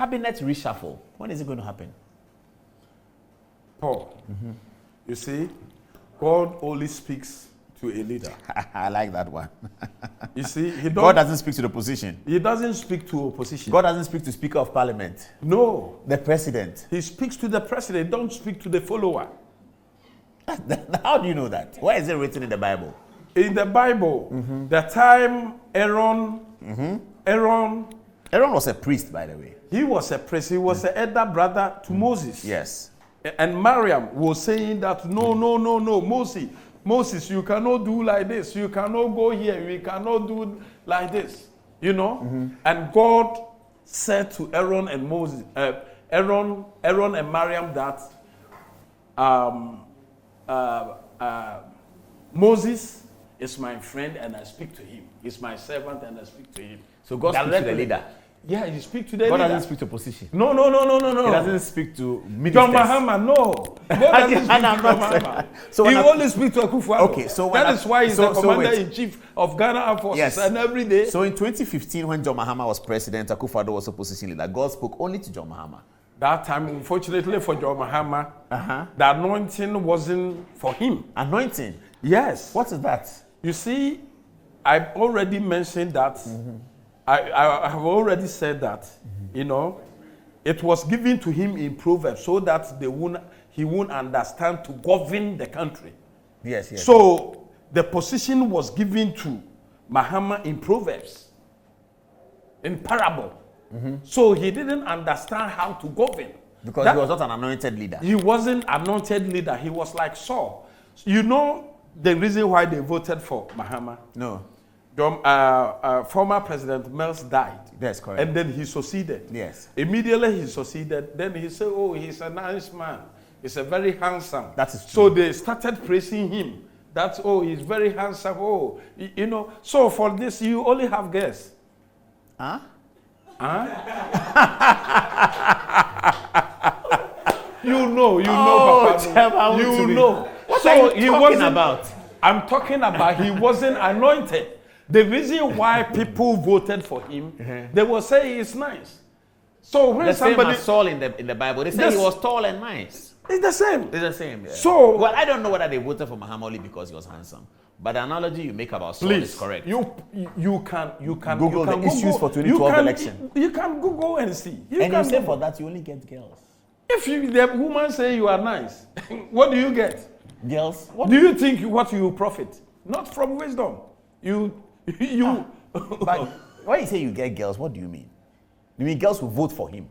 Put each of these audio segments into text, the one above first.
cabinet reshuffle. When is it going to happen? Paul, you see, God only speaks to a leader. I like that one. You see, God doesn't speak to the opposition. He doesn't speak to opposition. God doesn't speak to Speaker of Parliament. No. The president. He speaks to the president. Don't speak to the follower. How do you know that? Where is it written in the Bible? In the Bible, the time Aaron Aaron was a priest, by the way. He was a priest. He was the elder brother to Moses. Yes. And Miriam was saying that, no, Moses, you cannot do like this. You cannot go here. You cannot do like this. You know? And God said to Aaron and Moses, Aaron and Miriam that Moses is my friend and I speak to him. He's my servant and I speak to him. So God speaks to the leader. Yeah, he speaks to the leader. God doesn't speak to opposition. No. He doesn't speak to ministers. John Mahama, no. God doesn't speak to John Mahama. So he only speaks to Akufo-Addo. Okay, so that is why he's the commander-in-chief of Ghana Armed Forces. Yes. And every day. So in 2015, when John Mahama was president, Akufo-Addo was opposition leader. God spoke only to John Mahama. That time, unfortunately for John Mahama, the anointing wasn't for him. Anointing? Yes. What is that? You see, I've already mentioned that. I have already said that, you know, it was given to him in Proverbs so that he won't understand to govern the country. Yes. So the position was given to Mahama in Proverbs, in parable. So he didn't understand how to govern. Because he was not an anointed leader. He wasn't an anointed leader. He was like Saul. You know the reason why they voted for Mahama? No. Former President Mills died. That's correct. And then he succeeded. Yes. Immediately he succeeded. Then he said, oh, he's a nice man. He's a very handsome. That is true. So they started praising him. That's, oh, he's very handsome. Oh, you know. So for this, you only have girls. Huh? You know, Papa. You know. What are you talking about? I'm talking about he wasn't anointed. The reason why people voted for him, they will say he's nice. So when the somebody same as Saul in the Bible, they say he was tall and nice. It's the same. It's the same. Yeah. So well, I don't know whether they voted for Mahama only because he was handsome. But the analogy you make about Saul is correct. You can Google the issues for 2012 election. You can Google and see. You say for that you only get girls. If the woman say you are nice, what do you get? Girls. What do you think what you profit? Not from wisdom. But when you say you get girls, what do you mean? You mean girls who vote for him?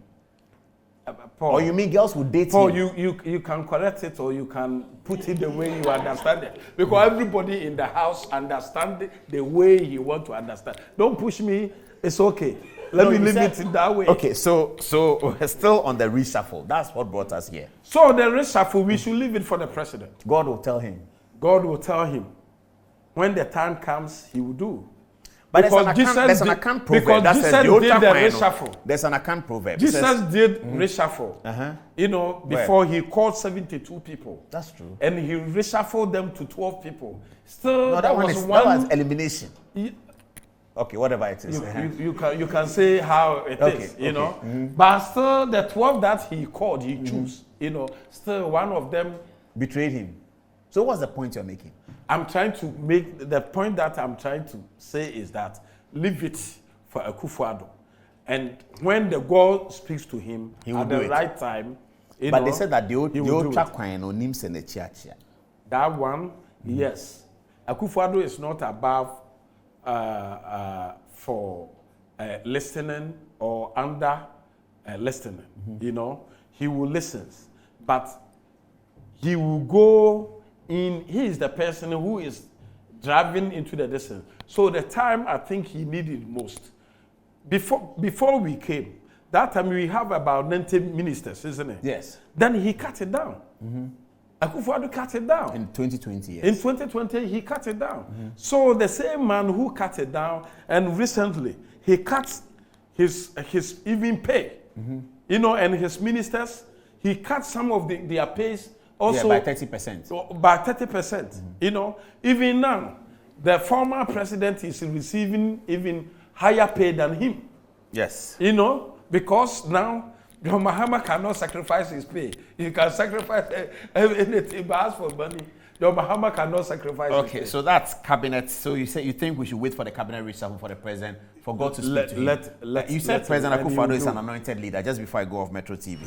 Paul, or you mean girls who date Paul, him? you can correct it or you can put it the way you understand it. Because everybody in the house understands it the way you want to understand. Don't push me. It's okay. Let me leave it in that way. Okay, so we're still on the reshuffle. That's what brought us here. So the reshuffle, we should leave it for the president. God will tell him. God will tell him. When the time comes, he will do. But there's an account proverb that says reshuffle. There's an account proverb. Jesus did reshuffle. You know, before he called 72 people. That's true. And he reshuffled them to 12 people. Still, no, that was elimination. Okay, whatever it is. You can say how it is, you know. But still, the 12 that he called, he chose. You know, still one of them betrayed him. So what's the point you're making? I'm trying to make, the point that I'm trying to say is that leave it for Akufo-Addo. And when the God speaks to him at the right time, but they said that the old Chakwan or Nims and the Chia. That one, yes. Akufo-Addo is not above for listening or under listening. You know, he will listen, but he will go in. He is the person who is driving into the distance. So the time I think he needed most. Before we came, that time we have about 90 ministers, isn't it? Yes. Then he cut it down. Akufo-Addo cut it down. In 2020, yes. In 2020, he cut it down. So the same man who cut it down, and recently, he cut his even pay. You know, and his ministers, he cut some of their pays also. Yeah, by 30%. By 30%. You know, even now, the former president is receiving even higher pay than him. Yes. You know, Because now, John Mahama cannot sacrifice his pay. He can sacrifice anything, but as for money, John Mahama cannot sacrifice his pay. Okay, so that's cabinet. So you think we should wait for the cabinet reshuffle for the president, for God to speak to him? You said President Akufo-Addo is an anointed leader, just before I go off Metro TV.